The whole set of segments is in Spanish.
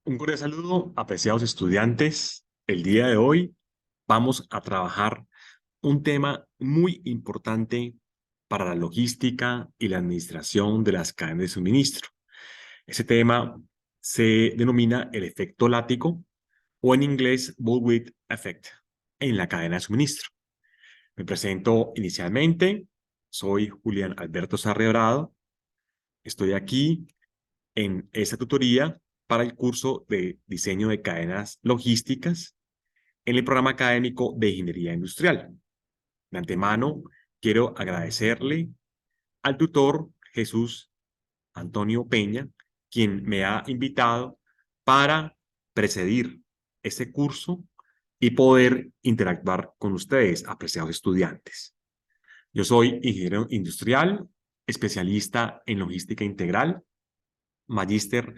Un cordial saludo, apreciados estudiantes. El día de hoy vamos a trabajar un tema muy importante para la logística y la administración de las cadenas de suministro. Ese tema se denomina el efecto látigo o en inglés bullwhip effect en la cadena de suministro. Me presento inicialmente, soy Julián Alberto Sarre Dorado. Estoy aquí en esta tutoría para el curso de diseño de cadenas logísticas en el programa académico de Ingeniería Industrial. De antemano, quiero agradecerle al tutor Jesús Antonio Peña, quien me ha invitado para presidir este curso y poder interactuar con ustedes, apreciados estudiantes. Yo soy ingeniero industrial, especialista en logística integral, magíster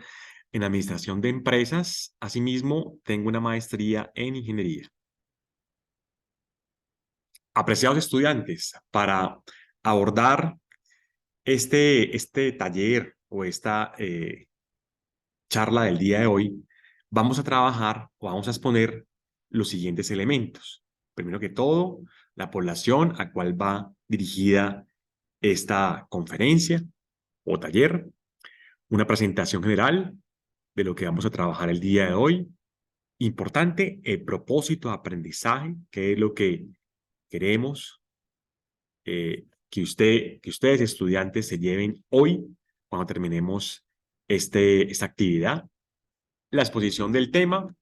en administración de empresas. Asimismo, tengo una maestría en ingeniería. Apreciados estudiantes, para abordar este taller o esta charla del día de hoy, vamos a trabajar o vamos a exponer los siguientes elementos. Primero que todo, la población a cual va dirigida esta conferencia o taller, una presentación general de lo que vamos a trabajar el día de hoy. Importante, el propósito de aprendizaje, que es lo que queremos que ustedes estudiantes se lleven hoy cuando terminemos esta actividad. La exposición del tema,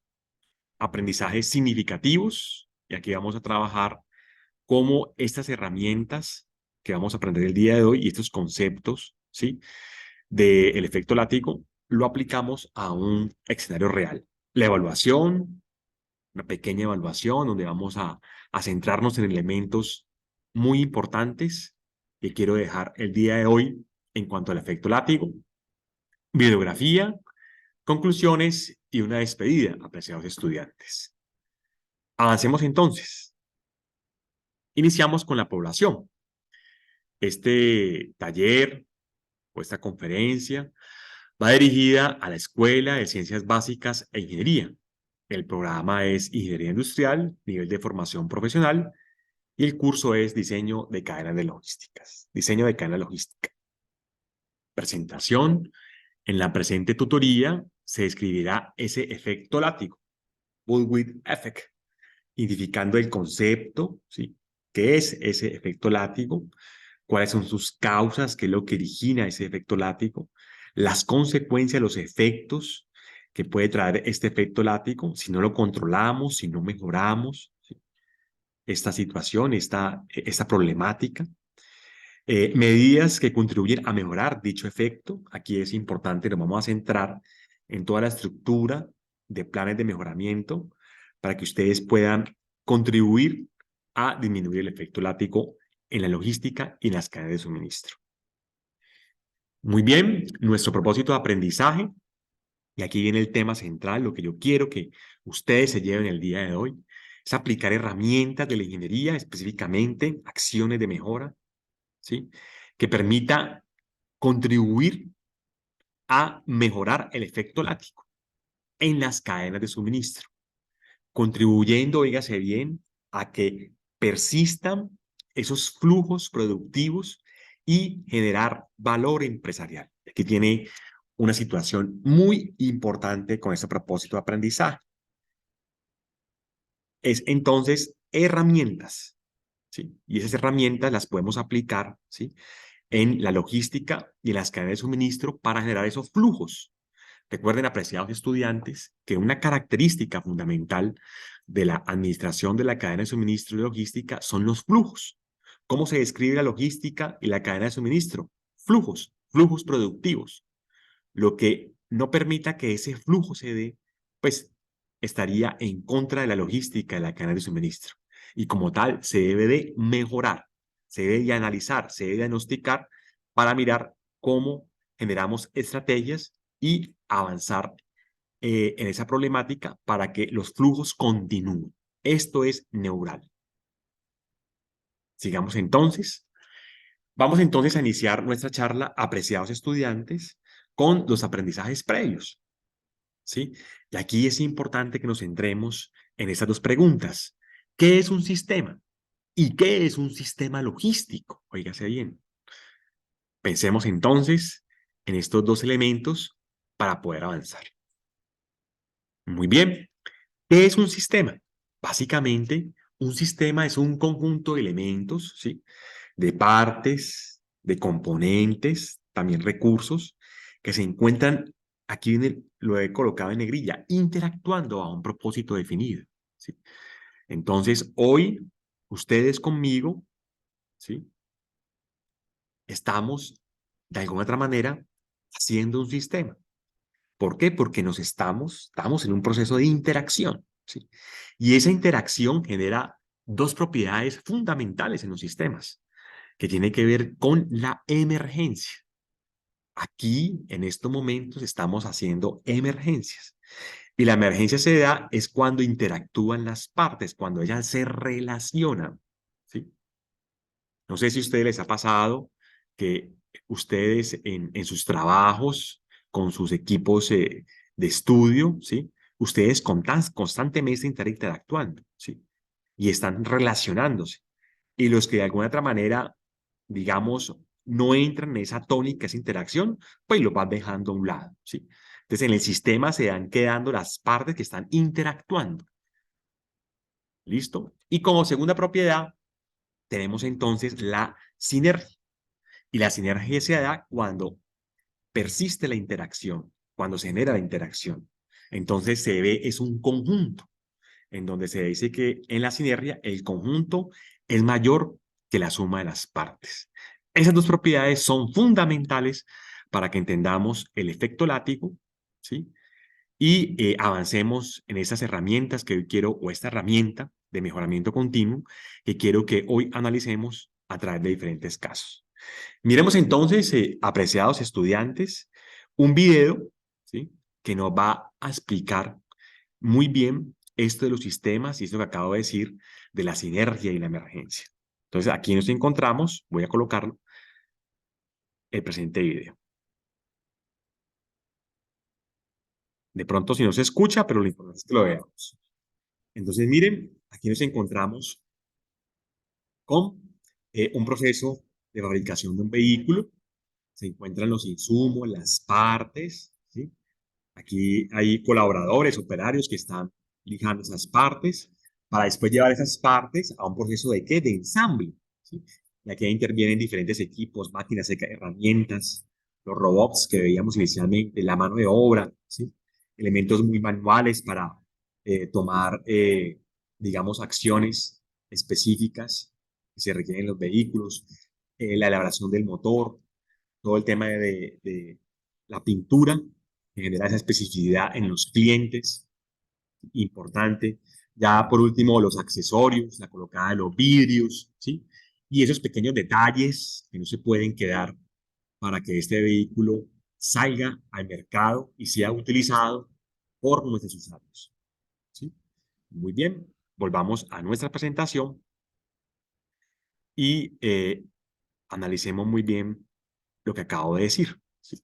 aprendizajes significativos, y aquí vamos a trabajar cómo estas herramientas que vamos a aprender el día de hoy y estos conceptos, ¿sí? Del efecto látigo, lo aplicamos a un escenario real. La evaluación, una pequeña evaluación donde vamos a centrarnos en elementos muy importantes que quiero dejar el día de hoy en cuanto al efecto látigo, bibliografía, conclusiones y una despedida, apreciados estudiantes. Avancemos entonces. Iniciamos con la población. Este taller o esta conferencia va dirigida a la Escuela de Ciencias Básicas e Ingeniería. El programa es Ingeniería Industrial, nivel de formación profesional, y el curso es Diseño de Cadenas de Logísticas. Diseño de Cadena Logística. Presentación. En la presente tutoría se describirá ese efecto látigo, bullwhip effect, identificando el concepto, ¿sí? ¿Qué es ese efecto látigo? ¿Cuáles son sus causas? ¿Qué es lo que origina ese efecto látigo? Las consecuencias, los efectos que puede traer este efecto látigo si no lo controlamos, si no mejoramos, ¿sí? Esta situación, esta problemática. Medidas que contribuyen a mejorar dicho efecto. Aquí es importante, nos vamos a centrar en toda la estructura de planes de mejoramiento para que ustedes puedan contribuir a disminuir el efecto látigo en la logística y en las cadenas de suministro. Muy bien, nuestro propósito de aprendizaje, y aquí viene el tema central, lo que yo quiero que ustedes se lleven el día de hoy, es aplicar herramientas de la ingeniería, específicamente acciones de mejora, ¿sí? Que permita contribuir a mejorar el efecto látigo en las cadenas de suministro, contribuyendo, oígase bien, a que persistan esos flujos productivos y generar valor empresarial. Aquí tiene una situación muy importante con este propósito de aprendizaje. Es entonces herramientas, ¿sí? Y esas herramientas las podemos aplicar, ¿sí? En la logística y en las cadenas de suministro para generar esos flujos. Recuerden, apreciados estudiantes, que una característica fundamental de la administración de la cadena de suministro y logística son los flujos. ¿Cómo se describe la logística y la cadena de suministro? Flujos, flujos productivos. Lo que no permita que ese flujo se dé, pues estaría en contra de la logística de la cadena de suministro. Y como tal, se debe de mejorar, se debe de analizar, se debe de diagnosticar para mirar cómo generamos estrategias y avanzar en esa problemática para que los flujos continúen. Esto es neural. Sigamos entonces. Vamos entonces a iniciar nuestra charla, apreciados estudiantes, con los aprendizajes previos. ¿sí? Y aquí es importante que nos centremos en estas dos preguntas. ¿Qué es un sistema? ¿Y qué es un sistema logístico? Óigase bien. Pensemos entonces en estos dos elementos para poder avanzar. Muy bien. ¿Qué es un sistema? Básicamente, un sistema es un conjunto de elementos, ¿sí? De partes, de componentes, también recursos, que se encuentran, aquí lo he colocado en negrilla, interactuando a un propósito definido, ¿sí? Entonces, hoy, ustedes conmigo, ¿sí? Estamos, de alguna otra manera, haciendo un sistema. ¿Por qué? Porque estamos en un proceso de interacción, ¿sí? Y esa interacción genera dos propiedades fundamentales en los sistemas, que tiene que ver con la emergencia. Aquí, en estos momentos, estamos haciendo emergencias. Y la emergencia se da es cuando interactúan las partes, cuando ellas se relacionan, ¿sí? No sé si a ustedes les ha pasado que ustedes en sus trabajos, con sus equipos de estudio, ¿sí? Ustedes constantemente están interactuando, ¿sí? Y están relacionándose. Y los que de alguna otra manera, digamos, no entran en esa tónica, esa interacción, pues los van dejando a un lado, ¿sí? Entonces, en el sistema se van quedando las partes que están interactuando. ¿Listo? Y como segunda propiedad, tenemos entonces la sinergia. Y la sinergia se da cuando persiste la interacción, cuando se genera la interacción. Entonces se ve, es un conjunto, en donde se dice que en la sinergia el conjunto es mayor que la suma de las partes. Esas dos propiedades son fundamentales para que entendamos el efecto látigo, ¿sí? Y avancemos en esas herramientas que hoy quiero, o esta herramienta de mejoramiento continuo, que quiero que hoy analicemos a través de diferentes casos. Miremos entonces, apreciados estudiantes, un video, ¿sí? Que nos va a explicar muy bien esto de los sistemas y esto que acabo de decir de la sinergia y la emergencia. Entonces, aquí nos encontramos, voy a colocar el presente video. De pronto, si no se escucha, pero lo importante es que lo veamos. Entonces, miren, aquí nos encontramos con un proceso de fabricación de un vehículo. Se encuentran los insumos, las partes, ¿sí? Aquí hay colaboradores, operarios que están lijando esas partes para después llevar esas partes a un proceso de ¿qué? De ensamble, ¿sí? Y aquí intervienen diferentes equipos, máquinas, herramientas, los robots que veíamos inicialmente, la mano de obra, ¿sí? Elementos muy manuales para tomar, digamos, acciones específicas que se requieren en los vehículos, la elaboración del motor, todo el tema de la pintura, que genera esa especificidad en los clientes, importante. Ya por último, los accesorios, la colocada de los vidrios, ¿sí? Y esos pequeños detalles que no se pueden quedar para que este vehículo salga al mercado y sea utilizado por nuestros usuarios, ¿sí? Muy bien, volvamos a nuestra presentación y analicemos muy bien lo que acabo de decir, ¿sí?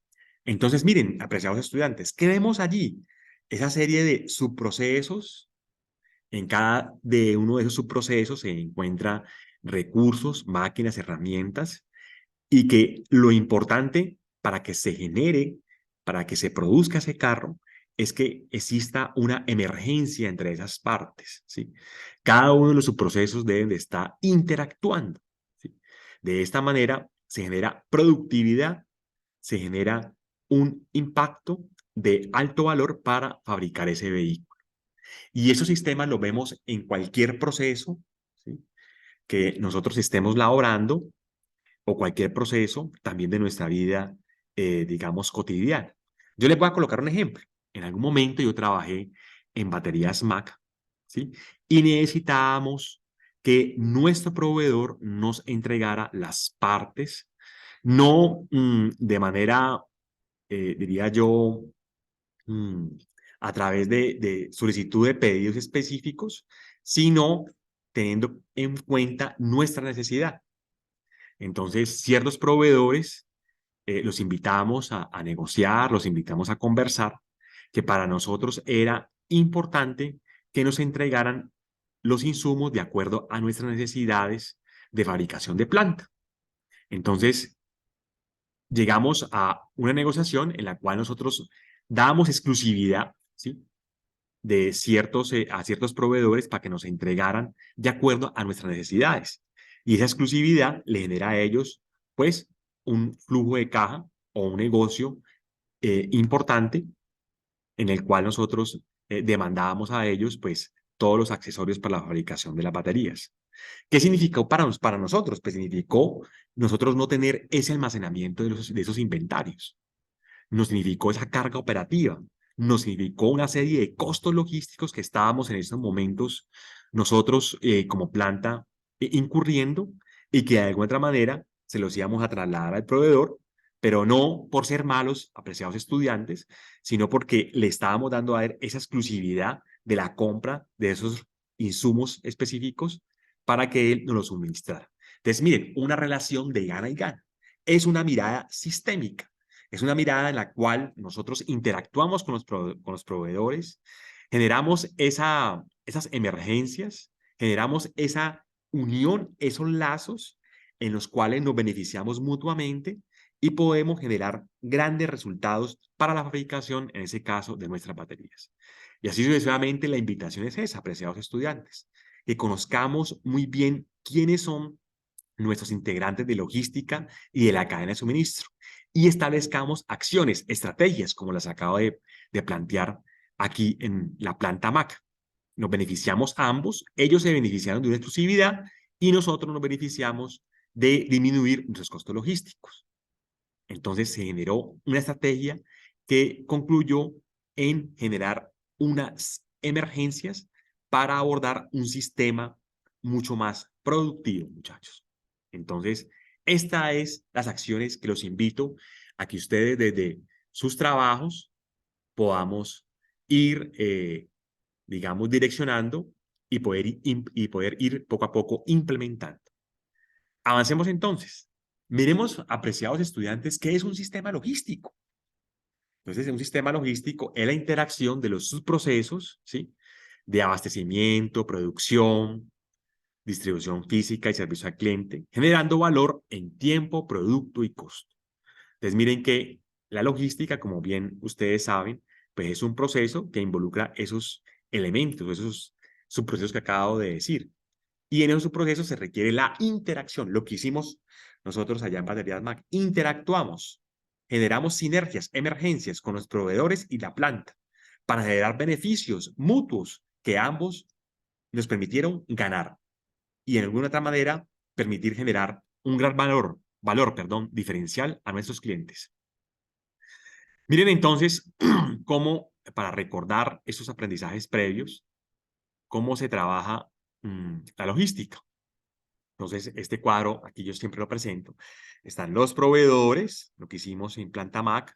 Entonces, miren, apreciados estudiantes, ¿qué vemos allí? Esa serie de subprocesos. En cada de uno de esos subprocesos se encuentra recursos, máquinas, herramientas, y que lo importante para que se genere, para que se produzca ese carro, es que exista una emergencia entre esas partes, ¿sí? Cada uno de los subprocesos deben de estar interactuando, ¿sí? De esta manera se genera productividad, se genera un impacto de alto valor para fabricar ese vehículo. Y esos sistemas los vemos en cualquier proceso, ¿sí? Que nosotros estemos laborando o cualquier proceso también de nuestra vida, digamos, cotidiana. Yo les voy a colocar un ejemplo. En algún momento yo trabajé en baterías Mac, ¿sí? Y necesitábamos que nuestro proveedor nos entregara las partes, no de manera, diría yo, mm, a través de solicitud de pedidos específicos, sino teniendo en cuenta nuestra necesidad. Entonces, ciertos proveedores los invitamos a negociar, los invitamos a conversar que para nosotros era importante que nos entregaran los insumos de acuerdo a nuestras necesidades de fabricación de planta. Entonces, llegamos a una negociación en la cual nosotros dábamos exclusividad, ¿sí?, de a ciertos proveedores para que nos entregaran de acuerdo a nuestras necesidades. Y esa exclusividad le genera a ellos, pues, un flujo de caja o un negocio importante en el cual nosotros demandábamos a ellos, pues, todos los accesorios para la fabricación de las baterías. ¿Qué significó para nosotros? Pues significó nosotros no tener ese almacenamiento de esos inventarios. Nos significó esa carga operativa. Nos significó una serie de costos logísticos que estábamos en estos momentos nosotros como planta incurriendo y que de alguna otra manera se los íbamos a trasladar al proveedor, pero no por ser malos, apreciados estudiantes, sino porque le estábamos dando a él esa exclusividad de la compra de esos insumos específicos para que él nos los suministrara. Entonces, miren, una relación de gana y gana. Es una mirada sistémica. Es una mirada en la cual nosotros interactuamos con los proveedores, generamos esas emergencias, generamos esa unión, esos lazos en los cuales nos beneficiamos mutuamente y podemos generar grandes resultados para la fabricación, en ese caso, de nuestras baterías. Y así sucesivamente la invitación es esa, apreciados estudiantes, que conozcamos muy bien quiénes son nuestros integrantes de logística y de la cadena de suministro y establezcamos acciones, estrategias, como las acabo de plantear aquí en la planta MAC. Nos beneficiamos ambos, ellos se beneficiaron de una exclusividad y nosotros nos beneficiamos de disminuir nuestros costos logísticos. Entonces se generó una estrategia que concluyó en generar unas emergencias para abordar un sistema mucho más productivo, muchachos. Entonces, estas es las acciones que los invito a que ustedes desde sus trabajos podamos ir, digamos, direccionando y poder ir poco a poco implementando. Avancemos entonces. Miremos, apreciados estudiantes, qué es un sistema logístico. Entonces, un sistema logístico es la interacción de los subprocesos, ¿sí?, de abastecimiento, producción, distribución física y servicio al cliente, generando valor en tiempo, producto y costo. Entonces, miren que la logística, como bien ustedes saben, pues es un proceso que involucra esos elementos, esos subprocesos que acabo de decir. Y en esos procesos se requiere la interacción, lo que hicimos nosotros allá en Baterías MAC. Interactuamos, generamos sinergias, emergencias con los proveedores y la planta para generar beneficios mutuos que ambos nos permitieron ganar y en alguna otra manera permitir generar un gran valor diferencial a nuestros clientes. Miren entonces cómo, para recordar esos aprendizajes previos, cómo se trabaja la logística. Entonces, este cuadro, aquí yo siempre lo presento, están los proveedores, lo que hicimos en Planta MAC,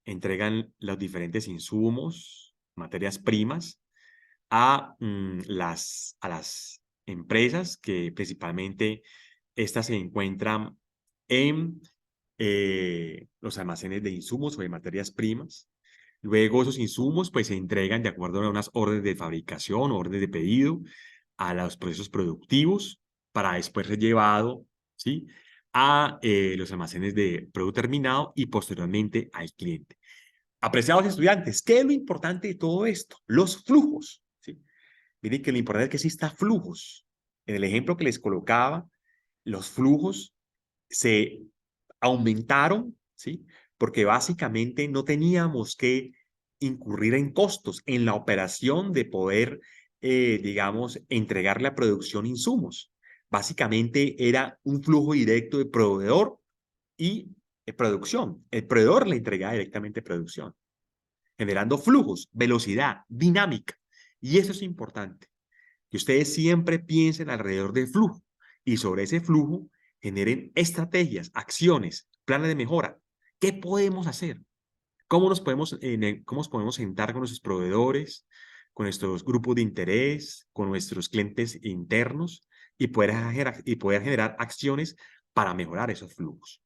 entregan los diferentes insumos, materias primas, a las empresas que principalmente estas se encuentran en los almacenes de insumos o de materias primas. Luego esos insumos pues se entregan de acuerdo a unas órdenes de fabricación, órdenes de pedido a los procesos productivos para después ser llevado, ¿sí?, a los almacenes de producto terminado y posteriormente al cliente. Apreciados estudiantes, ¿qué es lo importante de todo esto? Los flujos, ¿sí? Miren que lo importante es que exista flujos. En el ejemplo que les colocaba, los flujos se aumentaron, ¿sí?, porque básicamente no teníamos que incurrir en costos en la operación de poder, digamos, entregar la producción insumos. Básicamente era un flujo directo de proveedor y producción. El proveedor le entregaba directamente producción, generando flujos, velocidad, dinámica. Y eso es importante, que ustedes siempre piensen alrededor del flujo y sobre ese flujo generen estrategias, acciones, planes de mejora. ¿Qué podemos hacer? Cómo nos podemos sentar con nuestros proveedores, con nuestros grupos de interés, con nuestros clientes internos y poder generar acciones para mejorar esos flujos?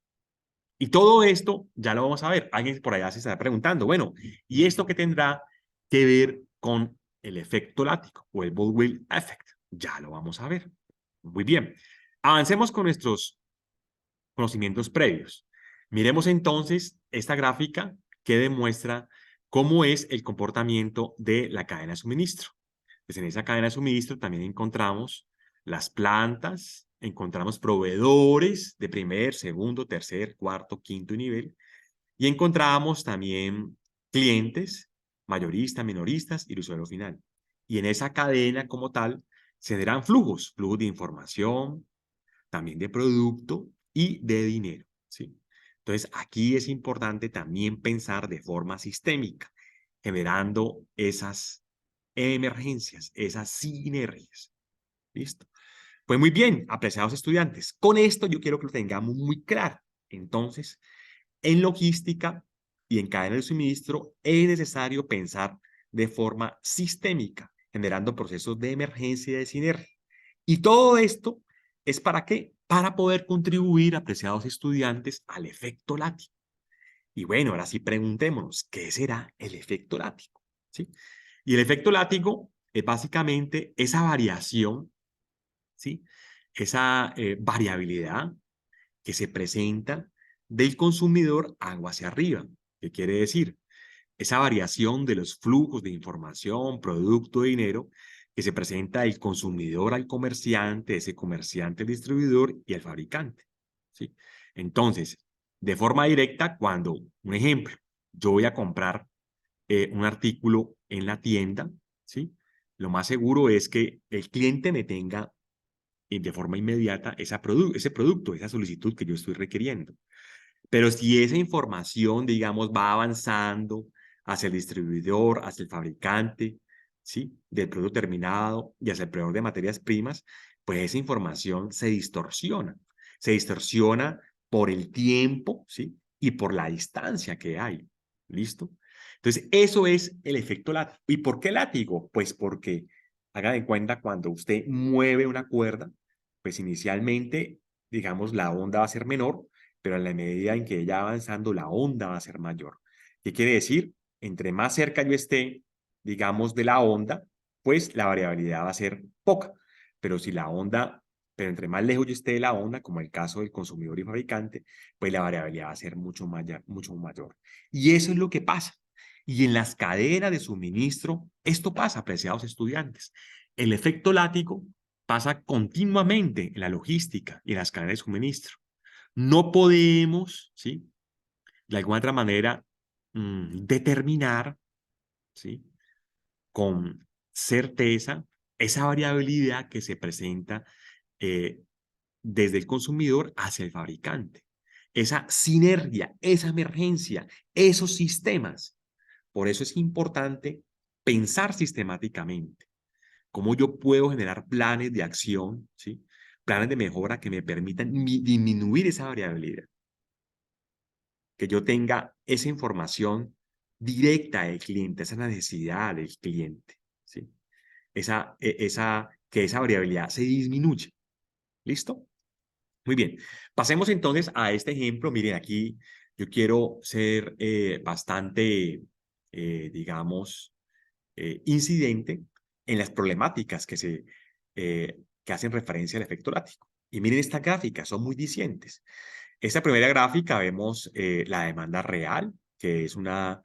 Y todo esto ya lo vamos a ver. Alguien por allá se está preguntando, bueno, ¿y esto qué tendrá que ver con el efecto látigo o el Bullwhip Effect? Ya lo vamos a ver. Muy bien. Avancemos con nuestros conocimientos previos. Miremos entonces esta gráfica que demuestra cómo es el comportamiento de la cadena de suministro. Pues en esa cadena de suministro también encontramos las plantas, encontramos proveedores de primer, segundo, tercer, cuarto, quinto nivel, y encontramos también clientes, mayoristas, minoristas y el usuario final. Y en esa cadena como tal se generan flujos, flujos de información, también de producto y de dinero, ¿sí? Entonces, aquí es importante también pensar de forma sistémica, generando esas emergencias, esas sinergias. ¿Listo? Pues muy bien, apreciados estudiantes, con esto yo quiero que lo tengamos muy claro. Entonces, en logística y en cadena de suministro es necesario pensar de forma sistémica, generando procesos de emergencia y de sinergia. Y todo esto es para qué? Para poder contribuir, apreciados estudiantes, al efecto látigo. Y bueno, ahora sí preguntémonos, ¿qué será el efecto látigo? ¿Sí? Y el efecto látigo es básicamente esa variación, ¿sí? Esa variabilidad que se presenta del consumidor algo hacia arriba. ¿Qué quiere decir? Esa variación de los flujos de información, producto, dinero, que se presenta del consumidor al comerciante, ese comerciante al distribuidor y al fabricante. ¿Sí? Entonces, de forma directa, cuando, un ejemplo, yo voy a comprar un artículo en la tienda, ¿sí? Lo más seguro es que el cliente me tenga de forma inmediata ese producto, esa solicitud que yo estoy requiriendo. Pero si esa información, digamos, va avanzando hacia el distribuidor, hacia el fabricante, ¿sí? Del producto terminado y hacia el proveedor de materias primas, pues esa información se distorsiona. Se distorsiona por el tiempo, ¿sí? Y por la distancia que hay. ¿Listo? Entonces, eso es el efecto látigo. ¿Y por qué látigo? Pues porque, hagan en cuenta, cuando usted mueve una cuerda, pues inicialmente, digamos, la onda va a ser menor, pero en la medida en que ella va avanzando, la onda va a ser mayor. ¿Qué quiere decir? Entre más cerca yo esté, digamos, de la onda, pues la variabilidad va a ser poca. Pero si la onda, pero entre más lejos yo esté de la onda, como el caso del consumidor y fabricante, pues la variabilidad va a ser mucho mayor, mucho mayor. Y eso es lo que pasa. Y en las cadenas de suministro, esto pasa, apreciados estudiantes. El efecto látigo pasa continuamente en la logística y en las cadenas de suministro. No podemos, ¿sí? De alguna otra manera, determinar, ¿sí? Con certeza esa variabilidad que se presenta eh, desde el consumidor hacia el fabricante. Esa sinergia, esa emergencia, esos sistemas. Por eso es importante pensar sistemáticamente cómo yo puedo generar planes de acción, ¿sí? Planes de mejora que me permitan disminuir esa variabilidad, que yo tenga esa información directa del cliente, esa necesidad del cliente, ¿sí? Que esa variabilidad se disminuye. ¿Listo? Muy bien. Pasemos entonces a este ejemplo. Miren, aquí yo quiero ser bastante, digamos, incidente en las problemáticas que hacen referencia al efecto látigo. Y miren estas gráficas, son muy dicientes. Esta primera gráfica vemos la demanda real, que es una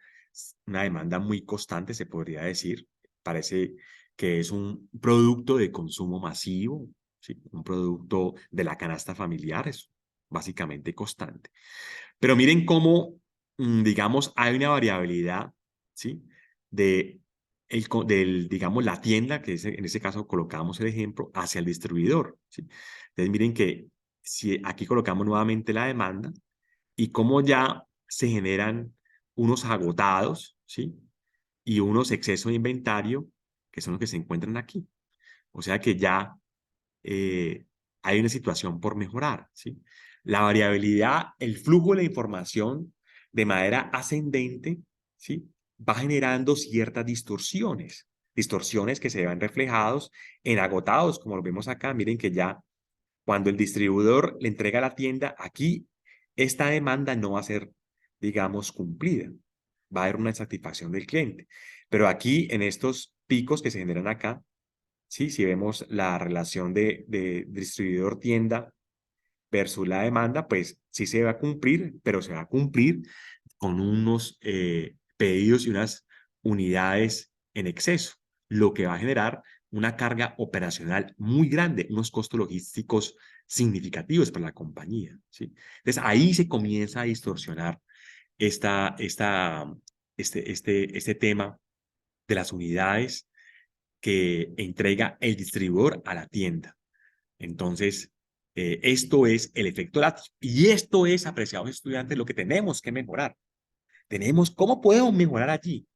demanda muy constante, se podría decir. Parece que es un producto de consumo masivo, ¿sí? Un producto de la canasta familiar, es básicamente constante. Pero miren cómo, digamos, hay una variabilidad, ¿sí? De digamos, la tienda, que es, en ese caso colocamos el ejemplo, hacia el distribuidor, ¿sí? Entonces miren que si aquí colocamos nuevamente la demanda y cómo ya se generan unos agotados, ¿sí? Y unos excesos de inventario, que son los que se encuentran aquí. O sea que ya eh, hay una situación por mejorar, ¿sí? La variabilidad, el flujo de la información de manera ascendente, ¿sí? Va generando ciertas distorsiones, distorsiones que se ven reflejados en agotados, como lo vemos acá. Miren que ya cuando el distribuidor le entrega a la tienda, aquí esta demanda no va a ser, digamos, cumplida. Va a haber una insatisfacción del cliente. Pero aquí, en estos picos que se generan acá, ¿sí? Si vemos la relación de distribuidor-tienda versus la demanda, pues sí se va a cumplir, pero se va a cumplir con unos pedidos y unas unidades en exceso, lo que va a generar una carga operacional muy grande, unos costos logísticos significativos para la compañía, ¿sí? Entonces ahí se comienza a distorsionar esta, esta, este tema de las unidades que entrega el distribuidor a la tienda. Entonces, esto es el efecto látigo. Y esto es, apreciados estudiantes, lo que tenemos que mejorar. ¿Cómo podemos mejorar allí?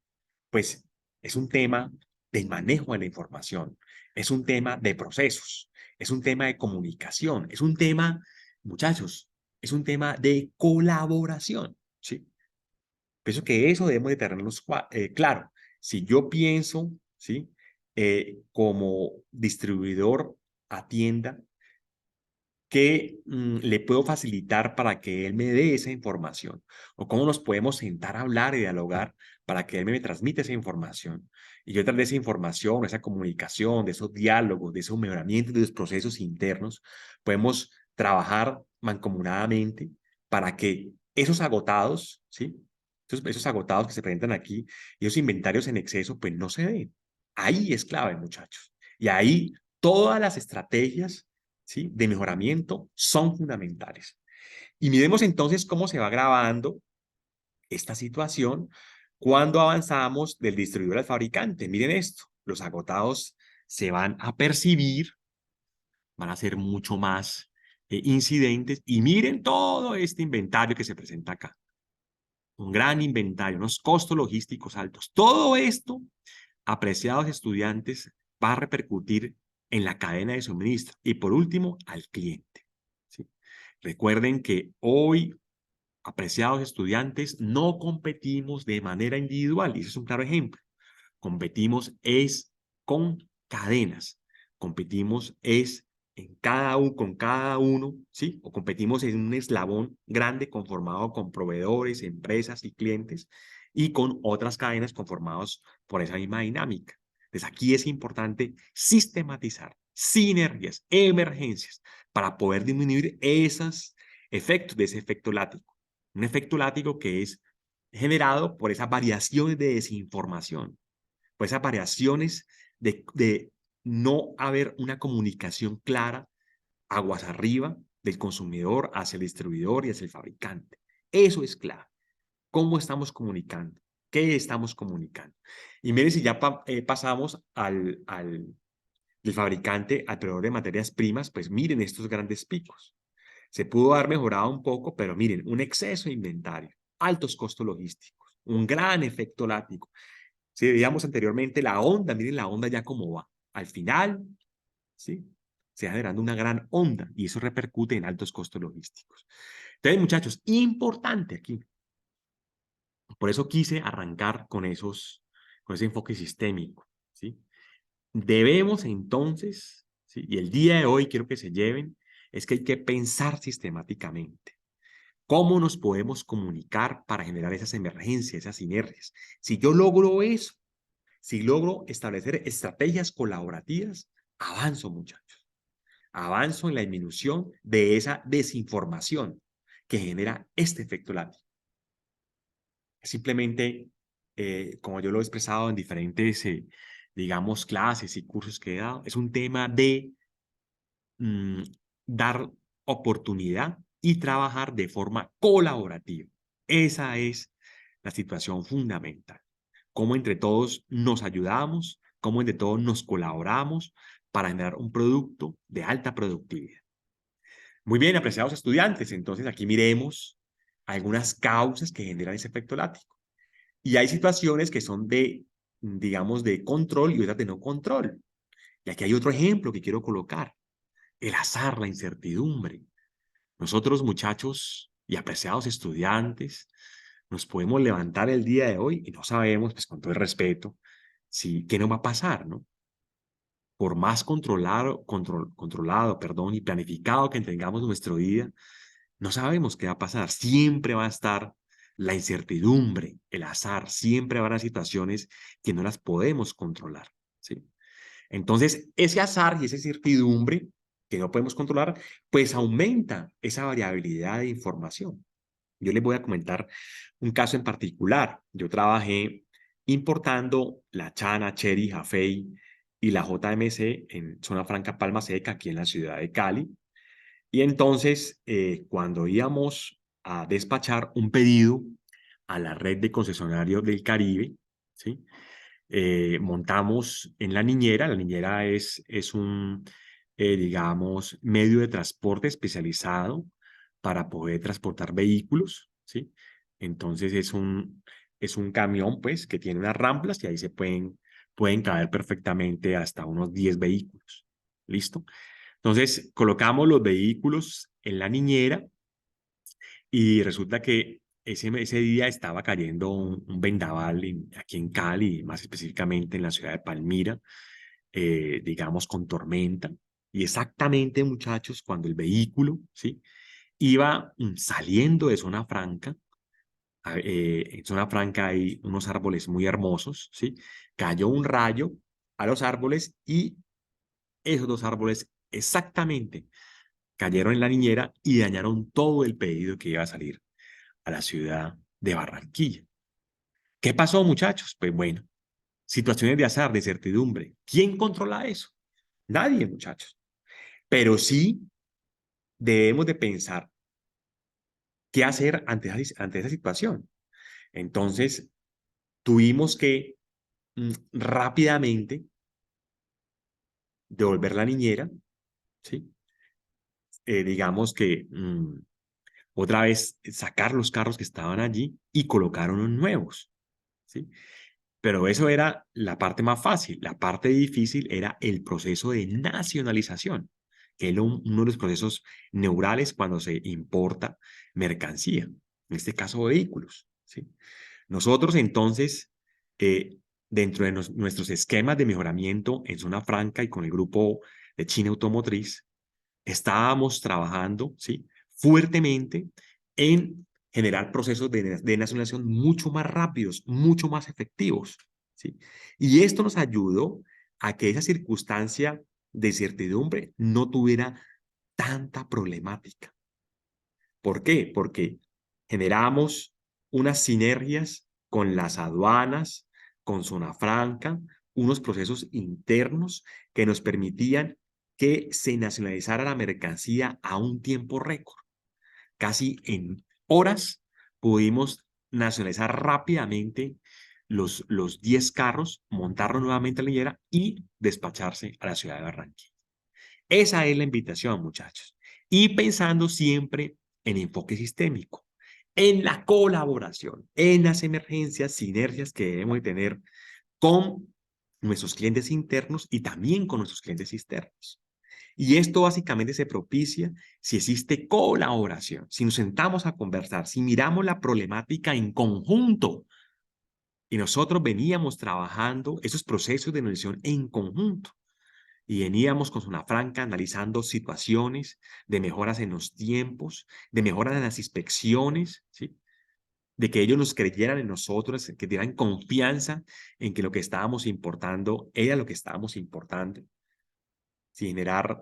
Pues es un tema de manejo de la información, es un tema de procesos, es un tema de comunicación, es un tema, muchachos, es un tema de colaboración, ¿sí? Pienso que eso debemos de tenerlo claro. Si yo pienso, ¿sí? Como distribuidor a tienda, ¿qué le puedo facilitar para que él me dé esa información? ¿O cómo nos podemos sentar a hablar y dialogar para que él me transmita esa información? Y yo, a través de esa información, esa comunicación, de esos diálogos, de esos mejoramientos de los procesos internos, podemos trabajar mancomunadamente para que esos agotados, ¿sí? Esos agotados que se presentan aquí y esos inventarios en exceso, pues no se den. Ahí es clave, muchachos. Y ahí todas las estrategias, ¿sí?, de mejoramiento son fundamentales. Y miremos entonces cómo se va grabando esta situación cuando avanzamos del distribuidor al fabricante. Miren esto, los agotados se van a percibir, van a ser mucho más incidentes, y miren todo este inventario que se presenta acá. Un gran inventario, unos costos logísticos altos. Todo esto, apreciados estudiantes, va a repercutir en la cadena de suministro y, por último, al cliente, ¿sí? Recuerden que hoy, apreciados estudiantes, no competimos de manera individual, y ese es un claro ejemplo. Competimos es con cadenas, competimos es con cada uno, ¿sí? O competimos en un eslabón grande conformado con proveedores, empresas y clientes, y con otras cadenas conformados por esa misma dinámica. Entonces aquí es importante sistematizar sinergias, emergencias, para poder disminuir esos efectos de ese efecto látigo. Un efecto látigo que es generado por esas variaciones de desinformación, por esas variaciones de no haber una comunicación clara aguas arriba del consumidor hacia el distribuidor y hacia el fabricante. Eso es clave. ¿Cómo estamos comunicando? ¿Qué estamos comunicando? Y miren, si ya pasamos del fabricante al proveedor de materias primas, pues miren estos grandes picos. Se pudo haber mejorado un poco, pero miren, un exceso de inventario, altos costos logísticos, un gran efecto látigo. Si veíamos anteriormente la onda, miren la onda ya cómo va. Al final, ¿sí?, se va generando una gran onda y eso repercute en altos costos logísticos. Entonces, muchachos, importante aquí. Por eso quise arrancar con ese enfoque sistémico, ¿sí? Debemos entonces, ¿sí?, y el día de hoy quiero que se lleven, es que hay que pensar sistemáticamente. ¿Cómo nos podemos comunicar para generar esas emergencias, esas sinergias? Si yo logro eso, si logro establecer estrategias colaborativas, avanzo, muchachos. Avanzo en la disminución de esa desinformación que genera este efecto látigo. Simplemente, como yo lo he expresado en diferentes, digamos, clases y cursos que he dado, es un tema de mm, dar oportunidad y trabajar de forma colaborativa. Esa es la situación fundamental. Cómo entre todos nos ayudamos, cómo entre todos nos colaboramos para generar un producto de alta productividad. Muy bien, apreciados estudiantes, entonces aquí miremos algunas causas que generan ese efecto látigo. Y hay situaciones que son de, digamos, de control y otras de no control. Y aquí hay otro ejemplo que quiero colocar: el azar, la incertidumbre. Nosotros, muchachos y apreciados estudiantes, nos podemos levantar el día de hoy y no sabemos, pues con todo el respeto, si, qué nos va a pasar, ¿no? Por más controlado, perdón, y planificado que tengamos nuestro día, No sabemos qué va a pasar. Siempre va a estar la incertidumbre, el azar. Siempre habrá situaciones que no las podemos controlar, ¿sí? Entonces, ese azar y esa incertidumbre que no podemos controlar, pues aumenta esa variabilidad de información. Yo les voy a comentar un caso en particular. Yo trabajé importando la Chana, Cherry, Jafey y la JMC en Zona Franca Palma Seca, aquí en la ciudad de Cali. Y entonces, cuando íbamos a despachar un pedido a la red de concesionarios del Caribe, ¿sí? Montamos en la niñera es un, digamos, medio de transporte especializado para poder transportar vehículos, ¿sí? Entonces es un camión, pues, que tiene unas ramplas y ahí pueden caber perfectamente hasta unos 10 vehículos, ¿listo? Entonces colocamos los vehículos en la niñera y resulta que ese día estaba cayendo un vendaval aquí en Cali, más específicamente en la ciudad de Palmira, digamos con tormenta. Y exactamente, muchachos, cuando el vehículo, ¿sí? Iba saliendo de Zona Franca, en Zona Franca hay unos árboles muy hermosos, ¿sí? Cayó un rayo a los árboles y esos dos árboles exactamente cayeron en la niñera y dañaron todo el pedido que iba a salir a la ciudad de Barranquilla. ¿Qué pasó, muchachos? Pues bueno, situaciones de azar, de incertidumbre. ¿Quién controla eso? Nadie, muchachos. Pero sí debemos de pensar qué hacer ante esa situación. Entonces, tuvimos que rápidamente devolver la niñera, ¿sí? Digamos que otra vez sacar los carros que estaban allí y colocar unos nuevos, ¿sí? Pero eso era la parte más fácil. La parte difícil era el proceso de nacionalización, que es uno de los procesos neurales cuando se importa mercancía, en este caso vehículos, ¿sí? Nosotros entonces, eh, dentro de nuestros esquemas de mejoramiento en Zona Franca y con el grupo de China Automotriz, estábamos trabajando, ¿sí? Fuertemente en generar procesos de nacionalización mucho más rápidos, mucho más efectivos, ¿sí? Y esto nos ayudó a que esa circunstancia de incertidumbre no tuviera tanta problemática. ¿Por qué? Porque generamos unas sinergias con las aduanas, con Zona Franca, unos procesos internos que nos permitían que se nacionalizara la mercancía a un tiempo récord. Casi en horas pudimos nacionalizar rápidamente los 10 carros, montarlos nuevamente a la niñera y despacharse a la ciudad de Barranquilla. Esa es la invitación, muchachos. Y pensando siempre en enfoque sistémico, en la colaboración, en las emergencias, sinergias que debemos de tener con nuestros clientes internos y también con nuestros clientes externos. Y esto básicamente se propicia si existe colaboración, si nos sentamos a conversar, si miramos la problemática en conjunto y nosotros veníamos trabajando esos procesos de negociación en conjunto y veníamos con Zona Franca analizando situaciones de mejoras en los tiempos, de mejoras en las inspecciones, ¿sí? De que ellos nos creyeran en nosotros, que dieran confianza en que lo que estábamos importando era lo que estábamos importando, sin generar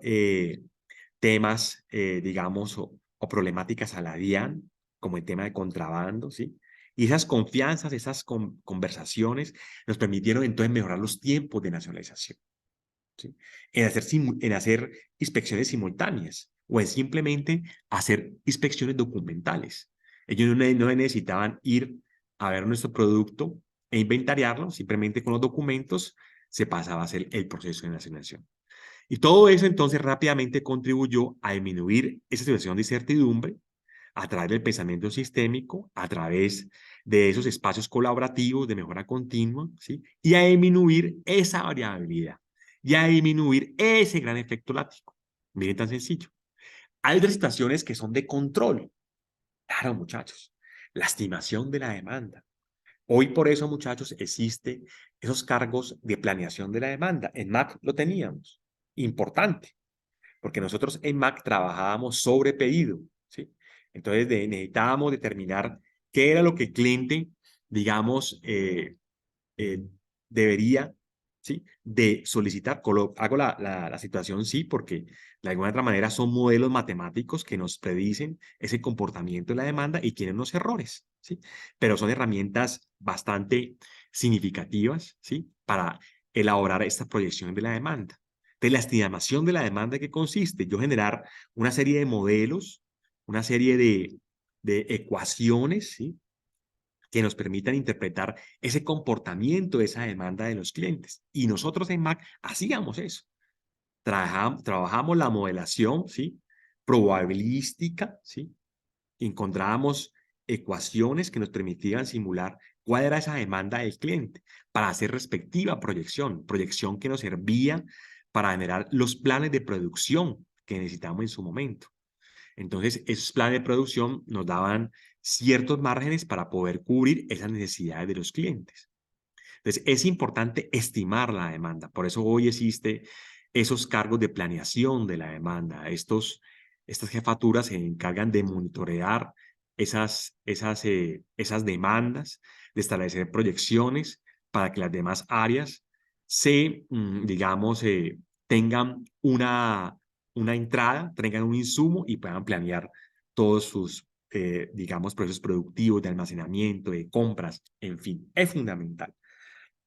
temas, digamos, o problemáticas a la DIAN, como el tema de contrabando, ¿sí? Y esas confianzas, esas conversaciones nos permitieron entonces mejorar los tiempos de nacionalización, ¿sí? En hacer inspecciones simultáneas o en simplemente hacer inspecciones documentales. Ellos no necesitaban ir a ver nuestro producto e inventariarlo, simplemente con los documentos se pasaba a hacer el proceso de nacionalización. Y todo eso entonces rápidamente contribuyó a disminuir esa situación de incertidumbre a través del pensamiento sistémico, a través de esos espacios colaborativos de mejora continua, ¿sí? Y a disminuir esa variabilidad y a disminuir ese gran efecto látigo. Miren tan sencillo. Hay otras situaciones que son de control. Claro, muchachos, la estimación de la demanda. Hoy por eso, muchachos, existe esos cargos de planeación de la demanda. En MAC lo teníamos. Importante, porque nosotros en MAC trabajábamos sobre pedido, ¿sí? Entonces necesitábamos determinar qué era lo que el cliente, digamos, eh, debería, ¿sí? De solicitar. Hago la situación, sí, porque de alguna otra manera son modelos matemáticos que nos predicen ese comportamiento de la demanda y tienen unos errores, ¿sí? Pero son herramientas bastante significativas, ¿sí? Para elaborar esta proyección de la demanda. De la estimación de la demanda, ¿que consiste? Yo generar una serie de modelos, una serie de ecuaciones, ¿sí? Que nos permitan interpretar ese comportamiento, esa demanda de los clientes. Y nosotros en Mac hacíamos eso. Trabajamos la modelación, ¿sí? Probabilística, ¿sí? Encontrábamos ecuaciones que nos permitían simular cuál era esa demanda del cliente para hacer respectiva proyección que nos servía para generar los planes de producción que necesitamos en su momento. Entonces, esos planes de producción nos daban ciertos márgenes para poder cubrir esas necesidades de los clientes. Entonces, es importante estimar la demanda. Por eso hoy existe esos cargos de planeación de la demanda. Estas jefaturas se encargan de monitorear esas demandas, de establecer proyecciones para que las demás áreas digamos, tengan una entrada, tengan un insumo y puedan planear todos sus, digamos, procesos productivos de almacenamiento, de compras, en fin, es fundamental.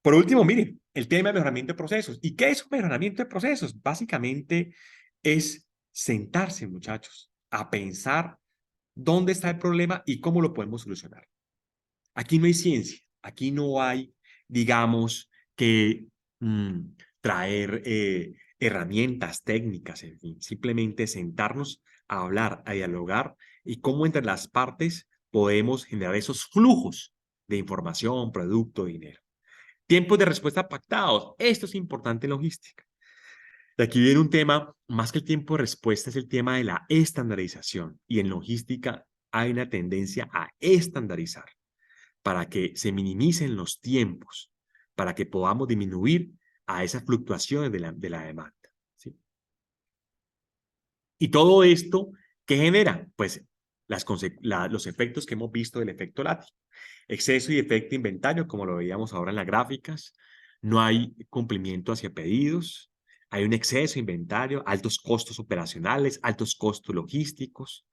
Por último, miren, el tema de mejoramiento de procesos. ¿Y qué es un mejoramiento de procesos? Básicamente es sentarse, muchachos, a pensar dónde está el problema y cómo lo podemos solucionar. Aquí no hay ciencia, aquí no hay, digamos, que traer herramientas técnicas, en fin, simplemente sentarnos a hablar, a dialogar y cómo entre las partes podemos generar esos flujos de información, producto, dinero. Tiempos de respuesta pactados. Esto es importante en logística. De aquí viene un tema, más que el tiempo de respuesta, es el tema de la estandarización. Y en logística hay una tendencia a estandarizar para que se minimicen los tiempos, para que podamos disminuir a esas fluctuaciones de la demanda. ¿Sí? Y todo esto, ¿qué genera? Pues los efectos que hemos visto del efecto látigo. Exceso y efecto inventario, como lo veíamos ahora en las gráficas. No hay cumplimiento hacia pedidos. Hay un exceso de inventario, altos costos operacionales, altos costos logísticos.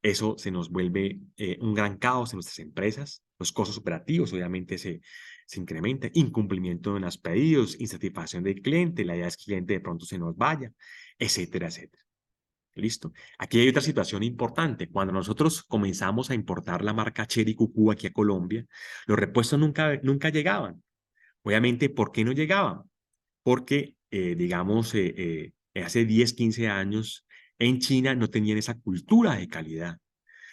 Eso se nos vuelve un gran caos en nuestras empresas. Los costos operativos obviamente se incrementan. Incumplimiento de los pedidos, insatisfacción del cliente, la idea es que el cliente de pronto se nos vaya, etcétera, etcétera. ¿Listo? Aquí hay otra situación importante. Cuando nosotros comenzamos a importar la marca Cherry Cucú aquí a Colombia, los repuestos nunca llegaban. Obviamente, ¿por qué no llegaban? Porque, digamos, hace 10, 15 años en China no tenían esa cultura de calidad.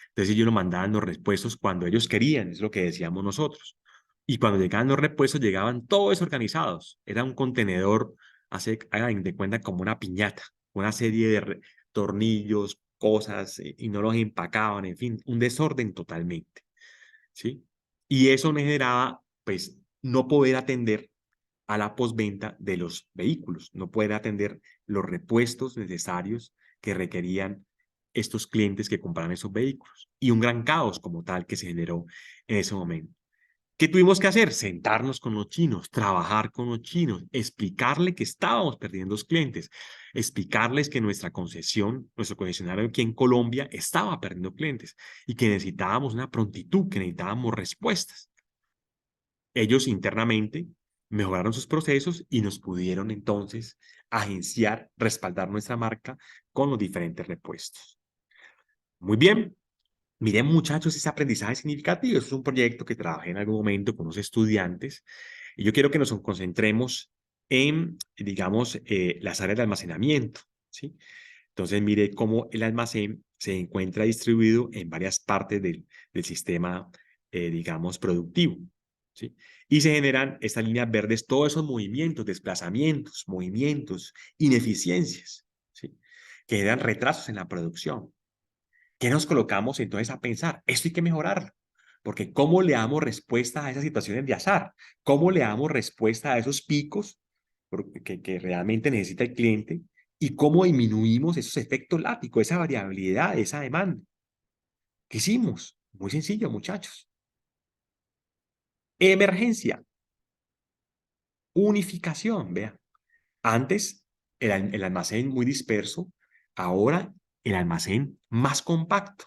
Entonces ellos nos mandaban los repuestos cuando ellos querían, es lo que decíamos nosotros. Y cuando llegaban los repuestos, llegaban todos desorganizados. Era un contenedor, hagan de cuenta, como una piñata, una serie de tornillos, cosas, y no los empacaban, en fin, un desorden totalmente, ¿sí? Y eso me generaba, pues, no poder atender a la postventa de los vehículos, no poder atender los repuestos necesarios que requerían estos clientes que compraban esos vehículos. Y un gran caos como tal que se generó en ese momento. ¿Qué tuvimos que hacer? Sentarnos con los chinos, trabajar con los chinos, explicarle que estábamos perdiendo los clientes, explicarles que nuestra concesión, nuestro concesionario aquí en Colombia estaba perdiendo clientes y que necesitábamos una prontitud, que necesitábamos respuestas. Ellos internamente mejoraron sus procesos y nos pudieron entonces agenciar, respaldar nuestra marca con los diferentes repuestos. Muy bien. Miren, muchachos, ese aprendizaje significativo. Eso es un proyecto que trabajé en algún momento con unos estudiantes y yo quiero que nos concentremos en, digamos, las áreas de almacenamiento, ¿sí? Entonces, mire cómo el almacén se encuentra distribuido en varias partes del sistema, digamos, productivo, ¿sí? Y se generan estas líneas verdes, todos esos movimientos, desplazamientos, movimientos, ineficiencias, ¿sí? Que generan retrasos en la producción. ¿Qué nos colocamos entonces a pensar? Esto hay que mejorarlo, porque ¿cómo le damos respuesta a esas situaciones de azar? ¿Cómo le damos respuesta a esos picos que realmente necesita el cliente? ¿Y cómo disminuimos esos efectos láticos, esa variabilidad, esa demanda? ¿Qué hicimos? Muy sencillo, muchachos. Emergencia, unificación, vea. Antes el almacén muy disperso, ahora el almacén más compacto,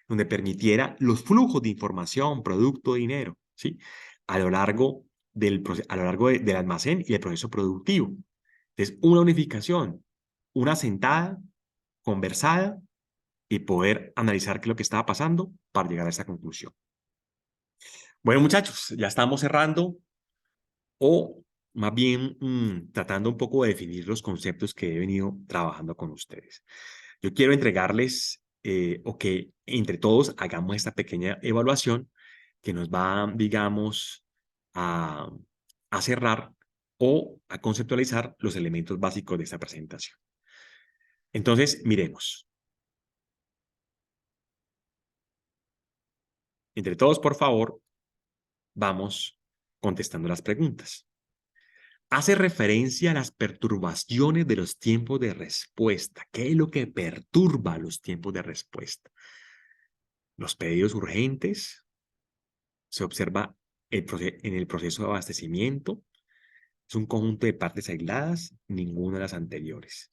donde permitiera los flujos de información, producto, dinero, ¿sí? A lo largo del almacén y del proceso productivo. Entonces, una unificación, una sentada, conversada y poder analizar qué es lo que estaba pasando para llegar a esa conclusión. Bueno, muchachos, ya estamos cerrando o más bien tratando un poco de definir los conceptos que he venido trabajando con ustedes. Yo quiero entregarles o que entre todos hagamos esta pequeña evaluación que nos va, digamos, a, a cerrar o a conceptualizar los elementos básicos de esta presentación. Entonces, miremos. Entre todos, por favor, vamos contestando las preguntas. Hace referencia a las perturbaciones de los tiempos de respuesta. ¿Qué es lo que perturba los tiempos de respuesta? Los pedidos urgentes, se observa en el proceso de abastecimiento, es un conjunto de partes aisladas, ninguna de las anteriores.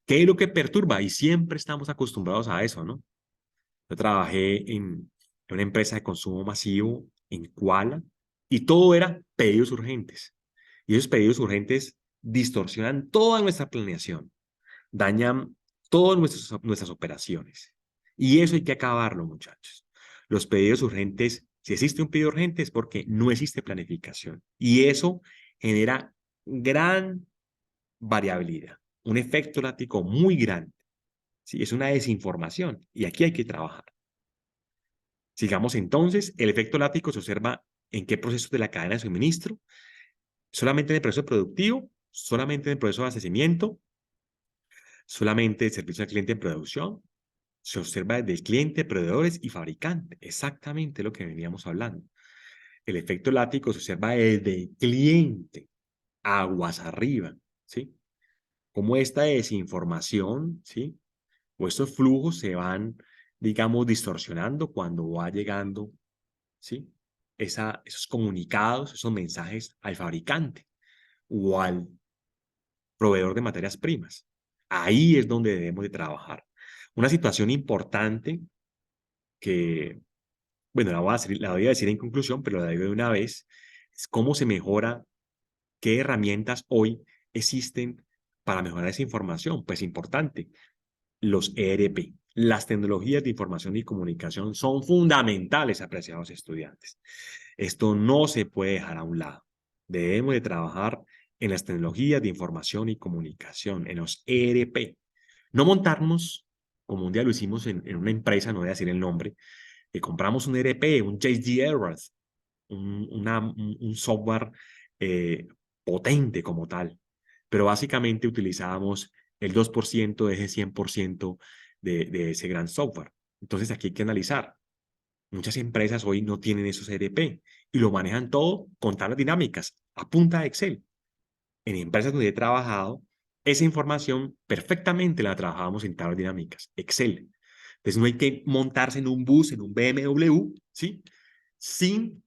¿Qué es lo que perturba? Y siempre estamos acostumbrados a eso, ¿no? Yo trabajé en una empresa de consumo masivo en Kuala y todo era pedidos urgentes. Y esos pedidos urgentes distorsionan toda nuestra planeación, dañan todas nuestras operaciones. Y eso hay que acabarlo, muchachos. Los pedidos urgentes, si existe un pedido urgente es porque no existe planificación. Y eso genera gran variabilidad, un efecto látigo muy grande. ¿Sí? Es una desinformación y aquí hay que trabajar. Sigamos entonces, el efecto látigo se observa en qué procesos de la cadena de suministro, solamente en el proceso productivo, solamente en el proceso de abastecimiento, solamente el servicio al cliente en producción, se observa desde el cliente, proveedores y fabricante, exactamente lo que veníamos hablando. El efecto látigo se observa desde el cliente, aguas arriba, ¿sí? Como esta desinformación, ¿sí? O estos flujos se van, digamos, distorsionando cuando va llegando, ¿sí? Esos comunicados, esos mensajes al fabricante o al proveedor de materias primas. Ahí es donde debemos de trabajar. Una situación importante que, bueno, la voy a decir en conclusión, pero la digo de una vez, es cómo se mejora, qué herramientas hoy existen para mejorar esa información. Pues importante, los ERP, las tecnologías de información y comunicación son fundamentales, apreciados estudiantes. Esto no se puede dejar a un lado. Debemos de trabajar en las tecnologías de información y comunicación, en los ERP. No montarnos, como un día lo hicimos en una empresa, no voy a decir el nombre, que compramos un ERP, un JD Edwards, un software eh, potente como tal, pero básicamente utilizábamos el 2% de ese 100% de ese gran software. Entonces aquí hay que analizar. Muchas empresas hoy no tienen esos ERP y lo manejan todo con tablas dinámicas a punta de Excel. En empresas donde he trabajado, esa información perfectamente la trabajábamos en tablas dinámicas, Excel. Entonces no hay que montarse en un bus, en un BMW, ¿sí? Sin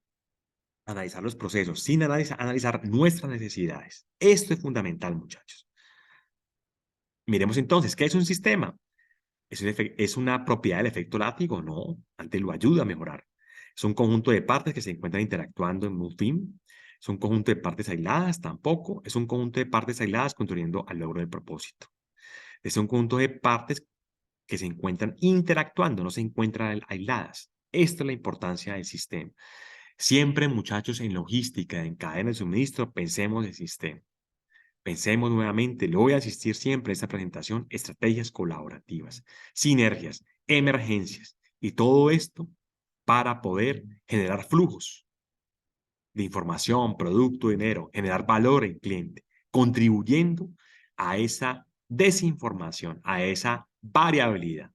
analizar los procesos, sin analizar nuestras necesidades. Esto es fundamental, muchachos. Miremos entonces, ¿qué es un sistema? ¿Es una propiedad del efecto látigo? No, antes lo ayuda a mejorar. Es un conjunto de partes que se encuentran interactuando en un fin. Es un conjunto de partes aisladas, tampoco. Es un conjunto de partes aisladas contribuyendo al logro del propósito. Es un conjunto de partes que se encuentran interactuando, no se encuentran aisladas. Esta es la importancia del sistema. Siempre, muchachos, en logística, en cadena de suministro, pensemos en sistema. Pensemos nuevamente, le voy a asistir siempre a esta presentación, estrategias colaborativas, sinergias, emergencias y todo esto para poder generar flujos de información, producto, dinero, generar valor en cliente, contribuyendo a esa desinformación, a esa variabilidad,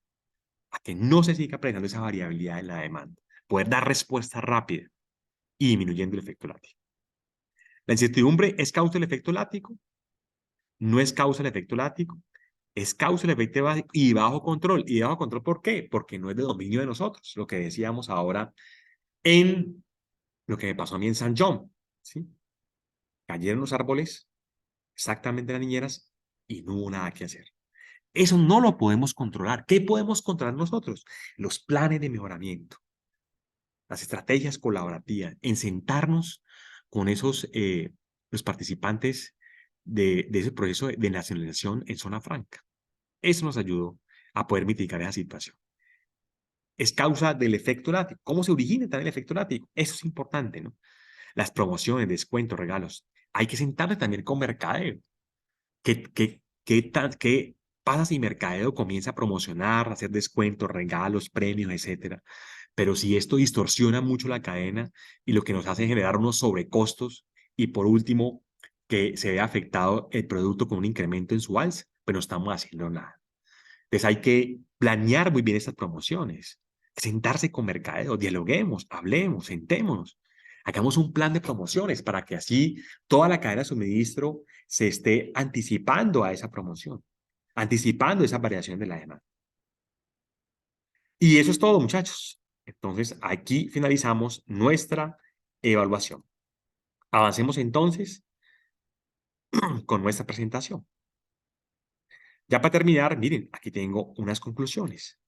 a que no se siga presentando esa variabilidad en la demanda, poder dar respuesta rápida y disminuyendo el efecto látigo. La incertidumbre es causa del efecto látigo, no es causa del efecto látigo. Es causa del efecto básico y bajo control. ¿Y bajo control por qué? Porque no es de dominio de nosotros. Lo que decíamos ahora en lo que me pasó a mí en San John, ¿sí? Cayeron los árboles exactamente las niñeras y no hubo nada que hacer. Eso no lo podemos controlar. ¿Qué podemos controlar nosotros? Los planes de mejoramiento, las estrategias colaborativas, en sentarnos con esos, los participantes de ese proceso de nacionalización en zona franca. Eso nos ayudó a poder mitigar esa situación. Es causa del efecto látigo. ¿Cómo se origina también el efecto látigo? Eso es importante, ¿no? Las promociones, descuentos, regalos. Hay que sentarse también con mercadeo. ¿Qué pasa si mercadeo comienza a promocionar, a hacer descuentos, regalos, premios, etcétera? Pero si esto distorsiona mucho la cadena y lo que nos hace generar unos sobrecostos y por último que se vea afectado el producto con un incremento en su alza, pues no estamos haciendo nada. Entonces hay que planear muy bien estas promociones, sentarse con mercadeo, dialoguemos, hablemos, sentémonos, hagamos un plan de promociones para que así toda la cadena de suministro se esté anticipando a esa promoción, anticipando esa variación de la demanda. Y eso es todo, muchachos. Entonces, aquí finalizamos nuestra evaluación. Avancemos entonces con nuestra presentación. Ya para terminar, miren, aquí tengo unas conclusiones.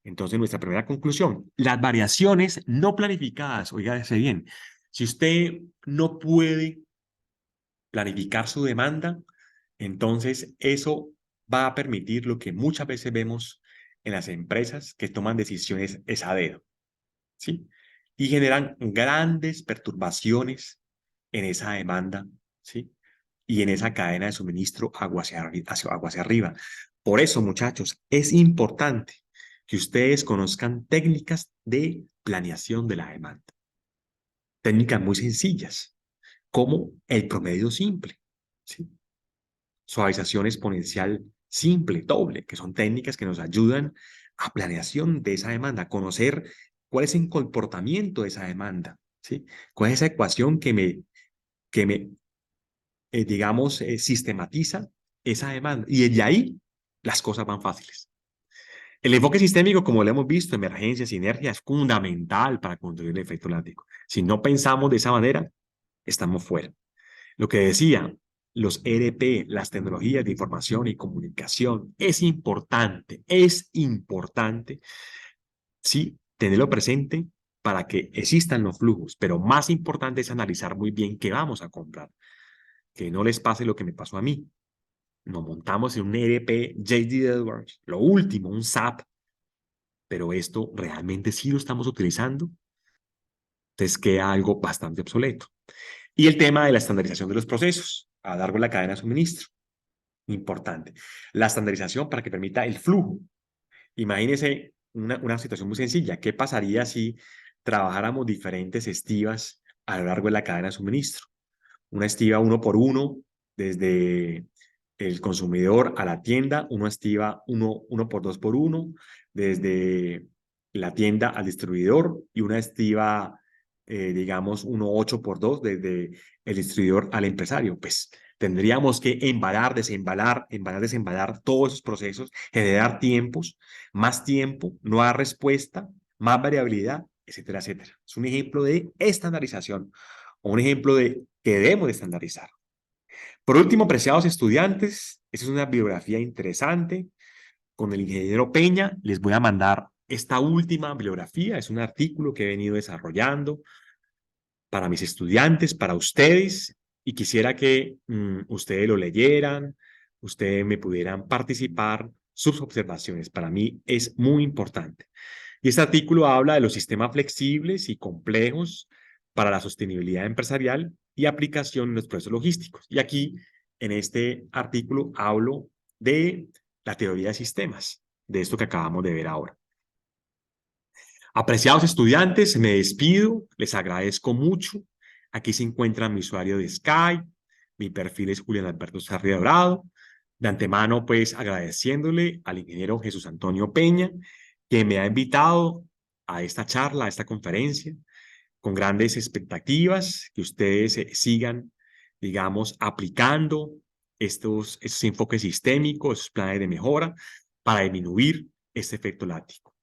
Entonces, nuestra primera conclusión, las variaciones no planificadas, oígase bien, si usted no puede planificar su demanda, entonces eso va a permitir lo que muchas veces vemos en las empresas que toman decisiones es a dedo, ¿sí? Y generan grandes perturbaciones en esa demanda, ¿sí? Y en esa cadena de suministro agua hacia arriba. Por eso, muchachos, es importante que ustedes conozcan técnicas de planeación de la demanda. Técnicas muy sencillas, como el promedio simple, ¿sí? Suavización exponencial simple, doble, que son técnicas que nos ayudan a planeación de esa demanda, a conocer cuál es el comportamiento de esa demanda, ¿sí? Cuál es esa ecuación que me digamos, sistematiza esa demanda. Y desde ahí las cosas van fáciles. El enfoque sistémico, como lo hemos visto, emergencia, sinergia, es fundamental para construir el efecto látigo. Si no pensamos de esa manera, estamos fuera. Lo que decía, los ERP, las tecnologías de información y comunicación, es importante, sí, tenerlo presente para que existan los flujos, pero más importante es analizar muy bien qué vamos a comprar, que no les pase lo que me pasó a mí. Nos montamos en un ERP JD Edwards, lo último, un SAP, pero esto realmente sí lo estamos utilizando, entonces queda algo bastante obsoleto. Y el tema de la estandarización de los procesos a lo largo de la cadena de suministro, importante. La estandarización para que permita el flujo. Imagínense una situación muy sencilla. ¿Qué pasaría si trabajáramos diferentes estivas a lo largo de la cadena de suministro? Una estiva uno por uno, desde el consumidor a la tienda, una estiva uno por dos por uno, desde la tienda al distribuidor, y una estiva, digamos, uno 8 por 2 desde el distribuidor al empresario. Pues tendríamos que embalar, desembalar, embalar, desembalar todos esos procesos, generar tiempo, no dar respuesta, más variabilidad, etcétera, etcétera. Es un ejemplo de estandarización o un ejemplo de que debemos de estandarizar. Por último, apreciados estudiantes, esta es una bibliografía interesante con el ingeniero Peña. Les voy a mandar esta última bibliografía. Es un artículo que he venido desarrollando para mis estudiantes, para ustedes, y quisiera que ustedes lo leyeran, ustedes me pudieran participar sus observaciones. Para mí es muy importante. Y este artículo habla de los sistemas flexibles y complejos para la sostenibilidad empresarial y aplicación en los procesos logísticos. Y aquí, en este artículo, hablo de la teoría de sistemas, de esto que acabamos de ver ahora. Apreciados estudiantes, me despido, les agradezco mucho. Aquí se encuentra mi usuario de Skype, mi perfil es Julián Alberto Sarri Dorado. De antemano, pues agradeciéndole al ingeniero Jesús Antonio Peña, que me ha invitado a esta charla, a esta conferencia, con grandes expectativas, que ustedes sigan, digamos, aplicando estos enfoques sistémicos, esos planes de mejora para disminuir este efecto látigo.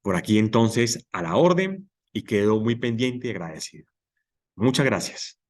Por aquí entonces a la orden y quedo muy pendiente y agradecido. Muchas gracias.